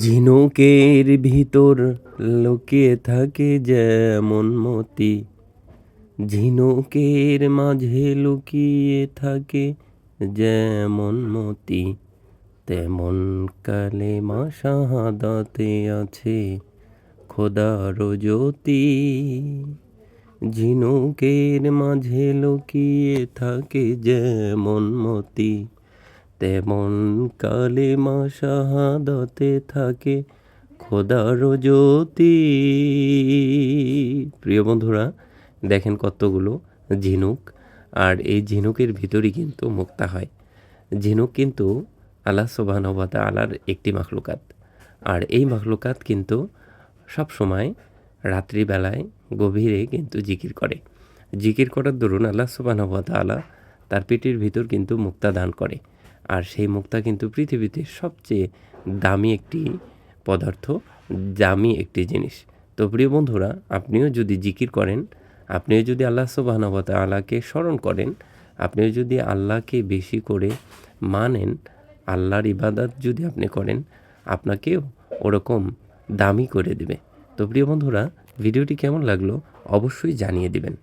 ঝিনুকের ভিতর লুকিয়ে থাকে যেমন মতি, ঝিনুকের মাঝে লুকিয়ে থাকে যেমন মতি, তেমন কালেমা শাহাদাতে আছে খোদার জ্যোতি। ঝিনুকের মাঝে লুকিয়ে থাকে যেমন মতি, তেমন কালেমা শাহাদাতে থাকে খোদার জ্যোতি। প্রিয় বন্ধুরা, দেখেন কতগুলো ঝিনুক, আর এই ঝিনুকের ভিতরই কিন্তু মুক্তা হয়। ঝিনুক কিন্তু আল্লাহ সুবহানাহু ওয়া তাআলার একটি মাখলুকাত, আর এই মাখলুকাত কিন্তু সব সময় রাত্রিবেলায় গভীরে কিন্তু জিকির করে। জিকির করার দরুন আল্লাহ সুবহানাহু ওয়া তাআলা তার পেটের ভিতর কিন্তু মুক্তা দান করে, আর সেই মুক্তা কিন্তু পৃথিবীতে সবচেয়ে দামি একটি পদার্থ, দামি একটি জিনিস। তো প্রিয় বন্ধুরা, আপনিও যদি জিকির করেন, আপনিও যদি আল্লাহ সুবহানাহু ওয়া তাআলাকে স্মরণ করেন, আপনিও যদি আল্লাহকে বেশি করে মানেন, আল্লাহর ইবাদত যদি আপনি করেন, আপনাকেও ওরকম দামি করে দেবে। তো প্রিয় বন্ধুরা, ভিডিওটি কেমন লাগলো অবশ্যই জানিয়ে দিবেন।